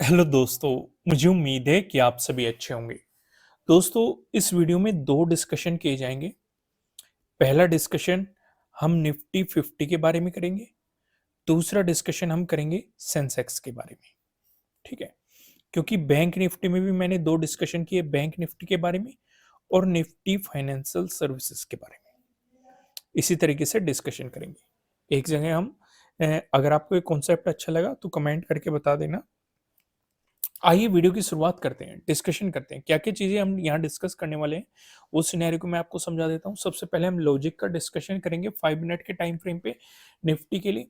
Hello दोस्तों। मुझे उम्मीद है कि आप सभी अच्छे होंगे। दोस्तों, इस वीडियो में दो डिस्कशन किए जाएंगे। पहला डिस्कशन हम निफ्टी 50 के बारे में करेंगे। दूसरा डिस्कशन हम करेंगे सेंसेक्स के बारे में। ठीक है, क्योंकि बैंक निफ्टी में भी मैंने दो डिस्कशन किए, बैंक निफ्टी के बारे में और निफ्टी फाइनेंशियल सर्विसेज के बारे में। इसी तरीके से डिस्कशन करेंगे एक जगह हम। अगर आपको ये कॉन्सेप्ट अच्छा लगा तो कमेंट करके बता देना। आइए वीडियो की शुरुआत करते हैं, डिस्कशन करते हैं क्या क्या चीजें हम यहाँ डिस्कस करने वाले हैं। वो सिनेरियो को मैं आपको समझा देता हूँ। सबसे पहले हम लॉजिक का डिस्कशन करेंगे 5 मिनट के टाइम फ्रेम पे निफ्टी के लिए।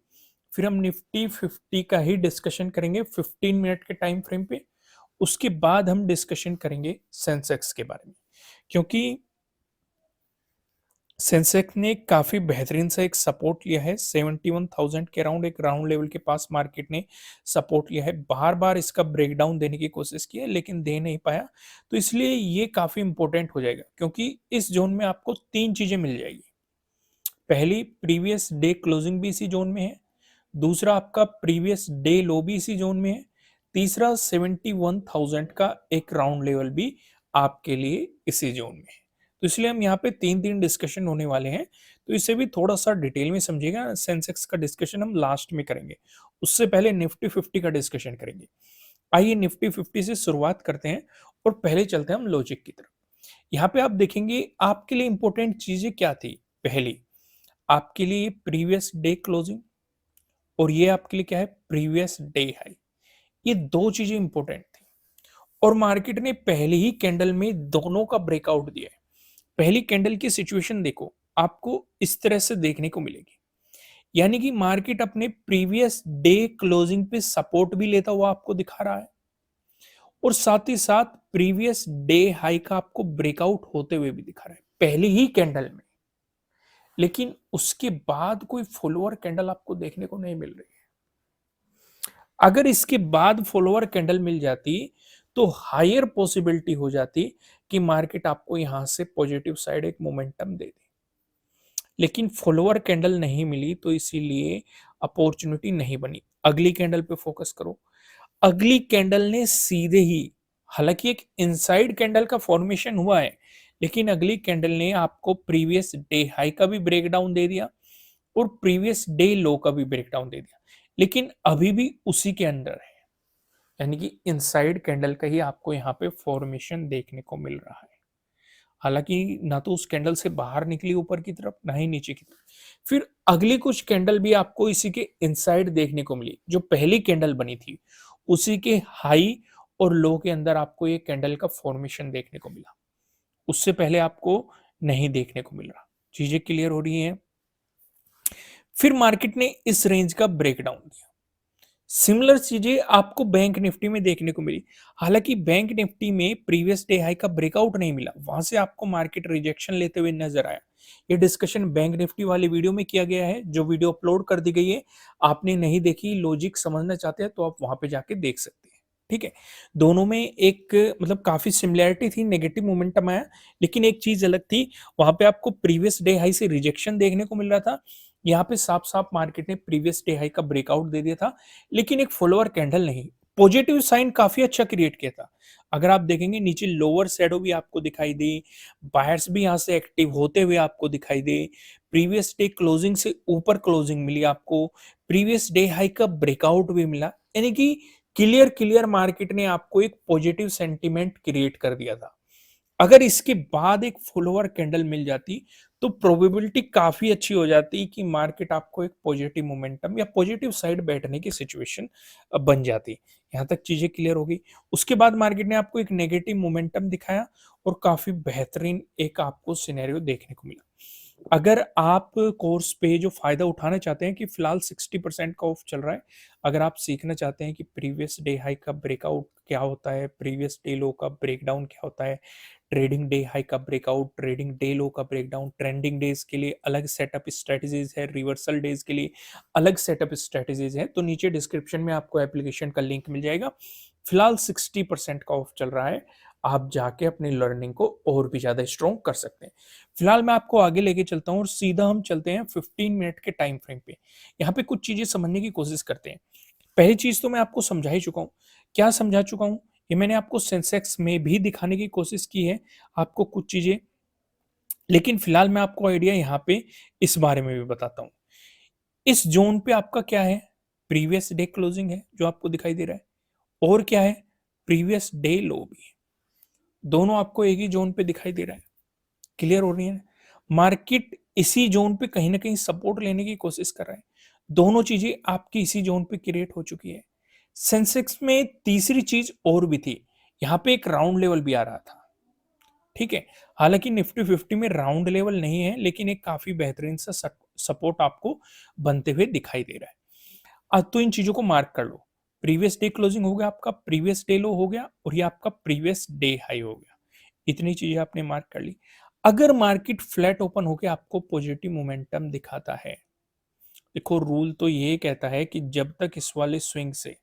फिर हम निफ्टी 50 का ही डिस्कशन करेंगे 15 मिनट के टाइम फ्रेम पे। उसके बाद हम डिस्कशन करेंगे सेंसेक्स के बारे में, क्योंकि सेंसेक्स ने काफी बेहतरीन सा एक सपोर्ट लिया है 71,000 के अराउंड। एक राउंड लेवल के पास मार्केट ने सपोर्ट लिया है। बार बार इसका ब्रेकडाउन देने की कोशिश की है लेकिन दे नहीं पाया। तो इसलिए ये काफी इंपॉर्टेंट हो जाएगा, क्योंकि इस जोन में आपको तीन चीजें मिल जाएगी। पहली, प्रीवियस डे क्लोजिंग भी इसी जोन में है। दूसरा, आपका प्रीवियस डे लो भी इसी जोन में है। तीसरा, 71,000 का एक राउंड लेवल भी आपके लिए इसी जोन में है। तो इसलिए हम यहाँ पे तीन तीन डिस्कशन होने वाले हैं। तो इसे भी थोड़ा सा डिटेल में समझिएगा। सेंसेक्स का डिस्कशन हम लास्ट में करेंगे, उससे पहले निफ्टी 50 का डिस्कशन करेंगे। आइए निफ्टी 50 से शुरुआत करते हैं और पहले चलते हैं हम लॉजिक की तरफ। यहाँ पे आप देखेंगे आपके लिए इंपॉर्टेंट चीजें क्या थी। पहली, आपके लिए प्रीवियस डे क्लोजिंग, और ये आपके लिए क्या है, प्रीवियस डे हाई। ये दो चीजें इंपॉर्टेंट थी और मार्केट ने पहले ही कैंडल में दोनों का ब्रेकआउट दिया है। पहली कैंडल की सिचुएशन देखो, आपको इस तरह से देखने को मिलेगी। यानी कि मार्केट अपने प्रीवियस डे क्लोजिंग पे सपोर्ट भी लेता हुआ आपको दिखा रहा है और साथ ही साथ प्रीवियस डे हाई का आपको ब्रेकआउट होते हुए भी दिखा रहा है पहली ही कैंडल में। लेकिन उसके बाद कोई फॉलोअर कैंडल आपको देखने को नहीं मिल रही है। अगर इसके बाद फॉलोअर कैंडल मिल जाती तो हायर पॉसिबिलिटी हो जाती कि मार्केट आपको यहां से पॉजिटिव साइड एक मोमेंटम दे दे। लेकिन फॉलोअर कैंडल नहीं मिली तो इसीलिए अपॉर्चुनिटी नहीं बनी। अगली कैंडल पे फोकस करो। अगली कैंडल ने सीधे ही, हालांकि एक इनसाइड कैंडल का फॉर्मेशन हुआ है, लेकिन अगली कैंडल ने आपको प्रीवियस डे हाई का भी ब्रेकडाउन दे दिया और प्रीवियस डे लो का भी ब्रेकडाउन दे दिया। लेकिन अभी भी उसी के अंदर है, यानी कि इनसाइड कैंडल का ही आपको यहाँ पे फॉर्मेशन देखने को मिल रहा है। हालांकि ना तो उस कैंडल से बाहर निकली ऊपर की तरफ, ना ही नीचे की तरफ। फिर अगली कुछ कैंडल भी आपको इसी के इनसाइड देखने को मिली। जो पहली कैंडल बनी थी उसी के हाई और लो के अंदर आपको ये कैंडल का फॉर्मेशन देखने को मिला। उससे पहले आपको नहीं देखने को मिल रहा। चीजें क्लियर हो रही हैं। फिर मार्केट ने इस रेंज का ब्रेकडाउन दिया। सिमिलर चीजें आपको बैंक निफ्टी में देखने को मिली। हालांकि बैंक निफ्टी में प्रीवियस डे हाई का ब्रेकआउट नहीं मिला, वहां से आपको मार्केट रिजेक्शन लेते हुए नजर आया। ये डिस्कशन बैंक निफ्टी वाली वीडियो में किया गया है, जो वीडियो अपलोड कर दी गई है। आपने नहीं देखी, लॉजिक समझना चाहते हैं तो आप वहां पे जाके देख सकते हैं। ठीक है, दोनों में एक मतलब काफी सिमिलैरिटी थी, नेगेटिव मोमेंटम आया। लेकिन एक चीज अलग थी, वहां पे आपको प्रीवियस डे हाई से रिजेक्शन देखने को मिल रहा था। यहाँ पे साफ साफ मार्केट ने प्रीवियस डे हाई का ब्रेकआउट दे दिया था, लेकिन एक फॉलोअर कैंडल नहीं। पॉजिटिव साइन काफी अच्छा क्रिएट किया था। अगर आप देखेंगे नीचे लोअर शैडो भी आपको दिखाई दे, बायर्स भी यहां से एक्टिव होते हुए आपको दिखाई दे, प्रीवियस डे क्लोजिंग से ऊपर क्लोजिंग मिली आपको, प्रीवियस डे हाई का ब्रेकआउट भी मिला। यानी कि क्लियर क्लियर मार्केट ने आपको एक पॉजिटिव सेंटीमेंट क्रिएट कर दिया था। अगर इसके बाद एक फॉलोअर कैंडल मिल जाती तो प्रोबेबिलिटी काफी अच्छी हो जाती कि मार्केट आपको एक पॉजिटिव मोमेंटम या पॉजिटिव साइड बैठने की सिचुएशन बन जाती। यहां तक चीजें क्लियर हो गई। उसके बाद मार्केट ने आपको एक नेगेटिव मोमेंटम दिखाया और काफी बेहतरीन एक आपको सिनेरियो देखने को मिला। अगर आप कोर्स पे जो फायदा उठाना चाहते हैं कि फिलहाल 60% का ऑफ चल रहा है, अगर आप सीखना चाहते हैं कि प्रीवियस डे हाई का ब्रेकआउट क्या होता है, प्रीवियस डे लो का ब्रेकडाउन क्या होता है, ट्रेडिंग डे हाई का ब्रेकआउट, ट्रेडिंग डे लो का ब्रेकडाउन, ट्रेंडिंग डेज के लिए अलग सेटअप स्ट्रेटजीज है, रिवर्सल डेज के लिए अलग सेटअप स्ट्रेटजीज है, तो नीचे डिस्क्रिप्शन में आपको एप्लीकेशन का लिंक मिल जाएगा। फिलहाल 60% का ऑफ चल रहा है, आप जाके अपनी लर्निंग को और भी ज्यादा स्ट्रॉन्ग कर सकते हैं। फिलहाल मैं आपको आगे लेके चलता हूँ और सीधा हम चलते हैं 15 मिनट के टाइम फ्रेम पे। यहाँ पे कुछ चीजें समझने की कोशिश करते हैं। पहली चीज तो मैं आपको समझा ही चुका हूँ क्या समझा चुका हूँ? ये मैंने आपको सेंसेक्स में भी दिखाने की कोशिश की है, आपको कुछ चीज़ें, लेकिन फिलहाल मैं आपको आइडिया यहाँ पे इस बारे में भी बताता हूँ। इस ज़ोन पे आपका क्या है? प्रीवियस डे क्लोजिंग है, जो आपको दिखाई दे रहा है, और क्या है? प्रीवियस डे लो भी है। दोनों आपको एक ही ज़ोन पे दिखाई दे रहा है। क्लियर हो रही है? मार्केट इसी ज़ोन पे कहीं न कहीं सपोर्ट लेने की कोशिश कर रहा है। दोनों चीज़ें आपकी इसी ज़ोन पे क्रिएट हो चुकी है। सेंसेक्स में तीसरी चीज़ और भी थी। यहाँ पे एक राउंड लेवल भी आ रहा था। ठीक है? हालाँकि निफ्टी 50 में राउंड लेवल नहीं है, लेकिन एक काफ़ी बेहतरीन सा सपोर्ट आपको बनते हुए दिखाई दे रहा है। तो इन चीज़ों को मार्क कर लो। प्रीवियस डे क्लोजिंग हो गया आपका, प्रीवियस डे लो हो गया और ये आपका प्रीवियस डे हाई हो गया। इतनी चीज़ें आपने मार्क कर ली। अगर मार्केट फ्लैट ओपन होके आपको पॉजिटिव मोमेंटम दिखाता है, देखो रूल तो ये कहता है कि जब तक इस वाले स्विंग से,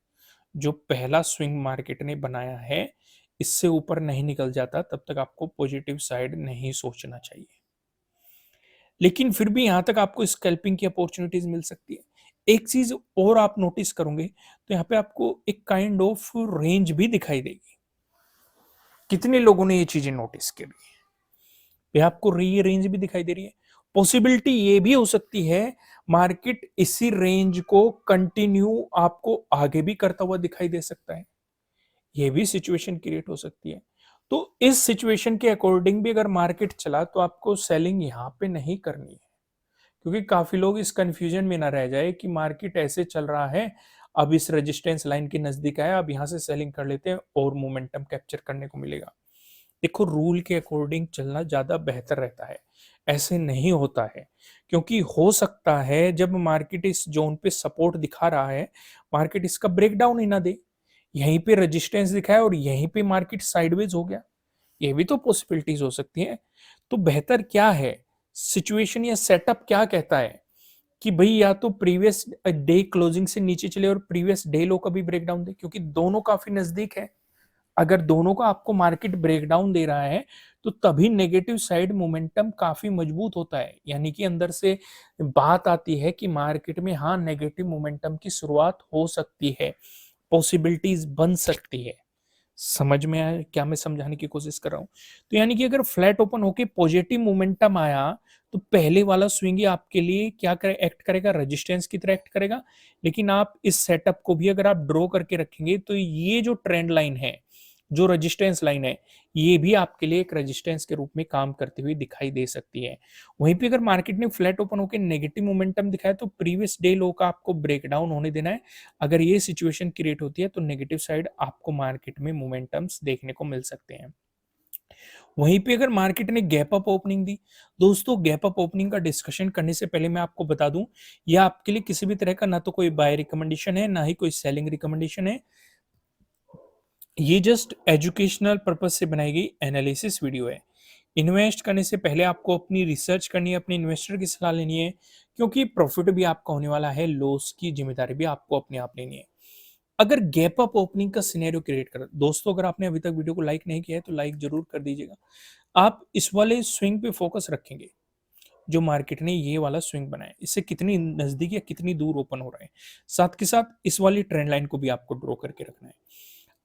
जो पहला स्विंग मार्केट ने बनाया है, इससे ऊपर नहीं निकल जाता, तब तक आपको पॉजिटिव साइड नहीं सोचना चाहिए। लेकिन फिर भी यहाँ तक आपको स्कैल्पिंग की अपॉर्चुनिटीज मिल सकती है। एक चीज और आप नोटिस करोगे तो यहाँ पे आपको एक काइंड ऑफ रेंज भी दिखाई देगी। कितने लोगों ने ये चीजें नोटिस करी? ये आपको ये रेंज भी दिखाई दे रही है। पॉसिबिलिटी ये भी हो सकती है मार्केट इसी रेंज को कंटिन्यू आपको आगे भी करता हुआ दिखाई दे सकता है। ये भी सिचुएशन क्रिएट हो सकती है। तो इस सिचुएशन के अकॉर्डिंग भी अगर मार्केट चला तो आपको सेलिंग यहाँ पे नहीं करनी है, क्योंकि काफी लोग इस कंफ्यूजन में ना रह जाए कि मार्केट ऐसे चल रहा है, अब इस रेजिस्टेंस लाइन के नजदीक आया, अब यहां से सेलिंग कर लेते हैं और मोमेंटम कैप्चर करने को मिलेगा। देखो रूल के अकॉर्डिंग चलना ज्यादा बेहतर रहता है। ऐसे नहीं होता है, क्योंकि हो सकता है जब मार्केट इस जोन पे सपोर्ट दिखा रहा है, मार्केट इसका ब्रेकडाउन ही ना दे, यहीं पे रेजिस्टेंस दिखाया और यहीं पे मार्केट साइडवेज हो गया। ये भी तो पॉसिबिलिटीज हो सकती हैं। तो बेहतर क्या है, सिचुएशन या सेटअप क्या कहता है कि भाई या तो प्रीवियस डे क्लोजिंग से नीचे चले और प्रीवियस डे लो का भी ब्रेकडाउन दे, क्योंकि दोनों काफी नजदीक है। अगर दोनों का आपको मार्केट ब्रेकडाउन दे रहा है तो तभी नेगेटिव साइड मोमेंटम काफी मजबूत होता है, यानी कि अंदर से बात आती है कि मार्केट में हाँ नेगेटिव मोमेंटम की शुरुआत हो सकती है, पॉसिबिलिटीज बन सकती है। समझ में आया क्या मैं समझाने की कोशिश कर रहा हूँ? तो यानी कि अगर फ्लैट ओपन होके पॉजिटिव मोमेंटम आया तो पहले वाला स्विंग ही आपके लिए क्या करे, एक्ट करेगा, रेजिस्टेंस की तरह एक्ट करेगा। लेकिन आप इस सेटअप को भी अगर आप ड्रॉ करके रखेंगे तो ये जो ट्रेंड लाइन है, जो रेजिस्टेंस लाइन है, ये भी आपके लिए एक रेजिस्टेंस के रूप में काम करती हुई दिखाई दे सकती है। वहीं पे अगर मार्केट ने फ्लैट ओपन होकर नेगेटिव मोमेंटम दिखाया तो प्रीवियस डे लो का आपको ब्रेकडाउन होने देना है। अगर ये सिचुएशन क्रिएट होती है तो नेगेटिव साइड आपको मार्केट में मोमेंटम्स देखने को मिल सकते हैं। वहीं पे अगर मार्केट ने गैप अप ओपनिंग दी, दोस्तों गैप अप ओपनिंग का डिस्कशन करने से पहले मैं आपको बता दूं, यह आपके लिए किसी भी तरह का ना तो कोई बाय रिकमेंडेशन है, ना ही कोई सेलिंग रिकमेंडेशन है। ये जस्ट एजुकेशनल पर्पज से बनाई गई एनालिसिस वीडियो है। इन्वेस्ट करने से पहले आपको अपनी रिसर्च करनी है, अपने इन्वेस्टर की सलाह लेनी है, क्योंकि प्रॉफिट भी आपका होने वाला है, लॉस की जिम्मेदारी भी आपको अपने आप लेनी है। अगर गैप अप ओपनिंग का सिनेरियो क्रिएट कर, दोस्तों अगर आपने अभी तक वीडियो को लाइक नहीं किया है तो लाइक जरूर कर दीजिएगा। आप इस वाले स्विंग पे फोकस रखेंगे, जो मार्केट ने ये वाला स्विंग बनाया, इससे कितनी नजदीक या कितनी दूर ओपन हो रहा है, साथ के साथ इस वाली ट्रेंड लाइन को भी आपको ड्रॉ करके रखना है।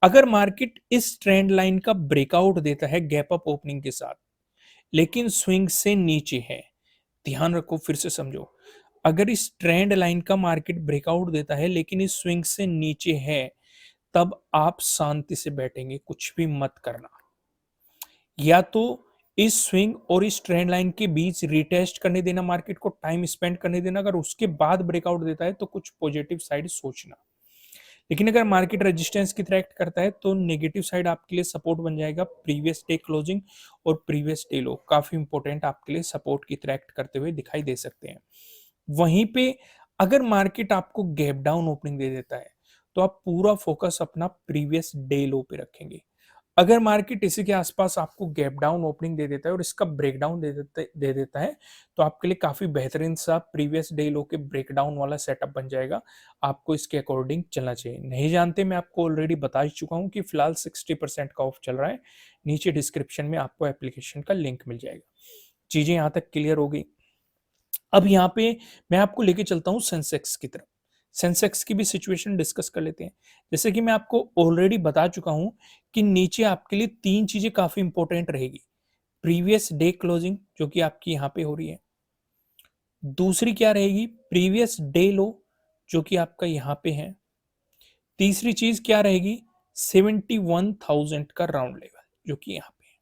अगर मार्केट इस ट्रेंड लाइन का ब्रेकआउट देता है गैप अप ओपनिंग के साथ, लेकिन स्विंग से नीचे है, ध्यान रखो, फिर से समझो, अगर इस ट्रेंड लाइन का मार्केट ब्रेकआउट देता है लेकिन इस स्विंग से नीचे है, तब आप शांति से बैठेंगे, कुछ भी मत करना। या तो इस स्विंग और इस ट्रेंड लाइन के बीच रिटेस्ट करने देना, मार्केट को टाइम स्पेंड करने देना, अगर उसके बाद ब्रेकआउट देता है तो कुछ पॉजिटिव साइड सोचना। लेकिन अगर मार्केट रेजिस्टेंस की तरह एक्ट करता है तो नेगेटिव साइड आपके लिए सपोर्ट बन जाएगा, प्रीवियस डे क्लोजिंग और प्रीवियस डे लो काफी इंपॉर्टेंट आपके लिए सपोर्ट की तरह एक्ट करते हुए दिखाई दे सकते हैं। वहीं पे अगर मार्केट आपको गैप डाउन ओपनिंग दे देता है तो आप पूरा फोकस अपना प्रीवियस डे लो पे रखेंगे। अगर मार्केट इसी के आसपास आपको गैप डाउन ओपनिंग दे देता है और इसका ब्रेकडाउन दे देता है तो आपके लिए काफी बेहतरीन सा प्रीवियस डे लो के ब्रेकडाउन वाला सेटअप बन जाएगा। आपको इसके अकॉर्डिंग चलना चाहिए। नहीं जानते, मैं आपको ऑलरेडी बता ही चुका हूं कि फिलहाल 60% का ऑफ चल रहा है। नीचे डिस्क्रिप्शन में आपको एप्लीकेशन का लिंक मिल जाएगा। चीजें यहां तक क्लियर हो गई। अब यहाँ पे मैं आपको लेके चलता हूँ सेंसेक्स की तरफ। सेंसेक्स की भी सिचुएशन डिस्कस कर लेते हैं। जैसे कि मैं आपको ऑलरेडी बता चुका हूं कि नीचे आपके लिए 3 चीजें काफी इंपॉर्टेंट रहेगी। प्रीवियस डे क्लोजिंग जो कि आपकी यहाँ पे हो रही है। दूसरी क्या रहेगी? प्रीवियस डे लो जो कि आपका यहाँ पे है। तीसरी चीज क्या रहेगी? 71,000 का राउंड लेवल जो कि यहाँ पे है।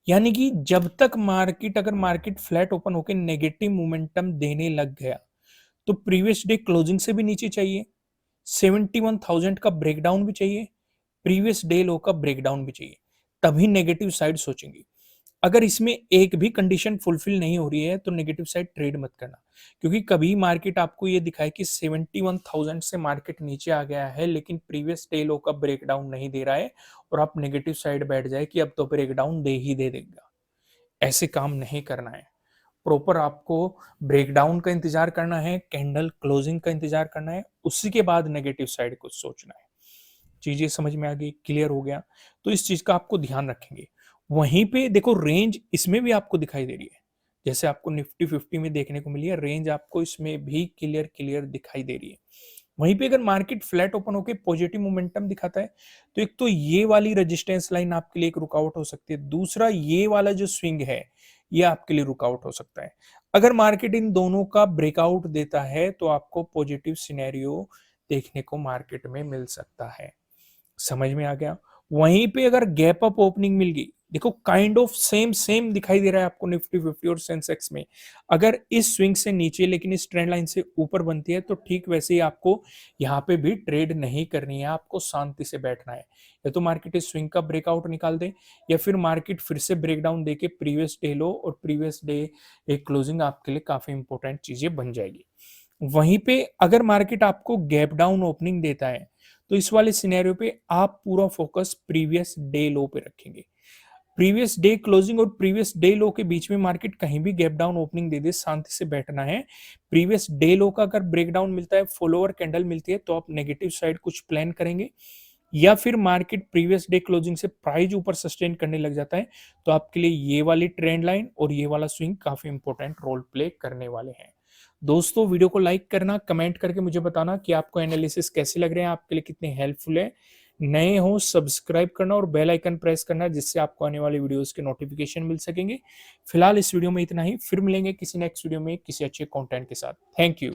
यानी कि जब तक मार्केट, अगर मार्केट फ्लैट ओपन होकर नेगेटिव मोमेंटम देने लग गया तो प्रीवियस डे क्लोजिंग से भी नीचे चाहिए, 71,000 का ब्रेकडाउन भी चाहिए, प्रीवियस डे लो का ब्रेकडाउन भी चाहिए, तभी नेगेटिव साइड सोचेंगे। अगर इसमें एक भी कंडीशन फुलफिल नहीं हो रही है तो नेगेटिव साइड ट्रेड मत करना, क्योंकि कभी मार्केट आपको ये दिखाए कि 71,000 से मार्केट नीचे आ गया है लेकिन प्रीवियस डे लो का ब्रेकडाउन नहीं दे रहा है और आप नेगेटिव साइड बैठ जाए कि अब तो ब्रेकडाउन दे ही दे देगा। ऐसे काम नहीं करना है। प्रॉपर आपको ब्रेकडाउन का इंतजार करना है, कैंडल क्लोजिंग का इंतजार करना है, उसी के बाद नेगेटिव साइड को सोचना है। चीजें समझ में आ गई, क्लियर हो गया? तो इस चीज का आपको ध्यान रखेंगे। वहीं पे देखो रेंज इसमें भी आपको दिखाई दे रही है, जैसे आपको निफ्टी 50 में देखने को मिली है, रेंज आपको इसमें भी क्लियर क्लियर दिखाई दे रही है। वहीं पे अगर मार्केट फ्लैट ओपन होकर पॉजिटिव मोमेंटम दिखाता है तो एक तो ये वाली रेजिस्टेंस लाइन आपके लिए एक रुकावट हो सकती है, दूसरा ये वाला जो स्विंग है ये आपके लिए रुकावट हो सकता है। अगर मार्केट इन दोनों का ब्रेकआउट देता है तो आपको पॉजिटिव सिनेरियो देखने को मार्केट में मिल सकता है। समझ में आ गया? वहीं पे अगर गैप अप ओपनिंग मिल गई, देखो काइंड ऑफ सेम सेम दिखाई दे रहा है आपको निफ्टी 50 और सेंसेक्स में। अगर इस स्विंग से नीचे लेकिन इस ट्रेंड लाइन से ऊपर बनती है तो ठीक वैसे ही आपको यहाँ पे भी ट्रेड नहीं करनी है, आपको शांति से बैठना है। या तो मार्केट इस स्विंग का ब्रेकआउट निकाल दे या फिर मार्केट फिर से ब्रेकडाउन देके प्रीवियस डे लो और प्रीवियस डे एक क्लोजिंग आपके लिए काफी इंपॉर्टेंट चीजें बन जाएगी। वहीं पे अगर मार्केट आपको गैप डाउन ओपनिंग देता है तो इस वाले सिनेरियो पे आप पूरा फोकस प्रीवियस डे लो पे रखेंगे। प्रीवियस डे क्लोजिंग और प्रीवियस डे लो के बीच में मार्केट कहीं भी गैप डाउन ओपनिंग दे दे, शांति से बैठना है। प्रीवियस डे लो का अगर ब्रेकडाउन मिलता है, फॉलोअर कैंडल मिलती है तो आप नेगेटिव साइड कुछ प्लान करेंगे, या फिर मार्केट प्रीवियस डे क्लोजिंग से प्राइस ऊपर सस्टेन करने लग जाता है तो आपके लिए ये वाली ट्रेंड लाइन और ये वाला स्विंग काफी इंपॉर्टेंट रोल प्ले करने वाले हैं। दोस्तों वीडियो को लाइक करना, कमेंट करके मुझे बताना कि आपको एनालिसिस कैसे लग रहे हैं, आपके लिए कितने हेल्पफुल है। नए हो सब्सक्राइब करना और बेल आइकन प्रेस करना जिससे आपको आने वाले वीडियोस के नोटिफिकेशन मिल सकेंगे। फिलहाल इस वीडियो में इतना ही, फिर मिलेंगे किसी नेक्स्ट वीडियो में किसी अच्छे कंटेंट के साथ। Thank you.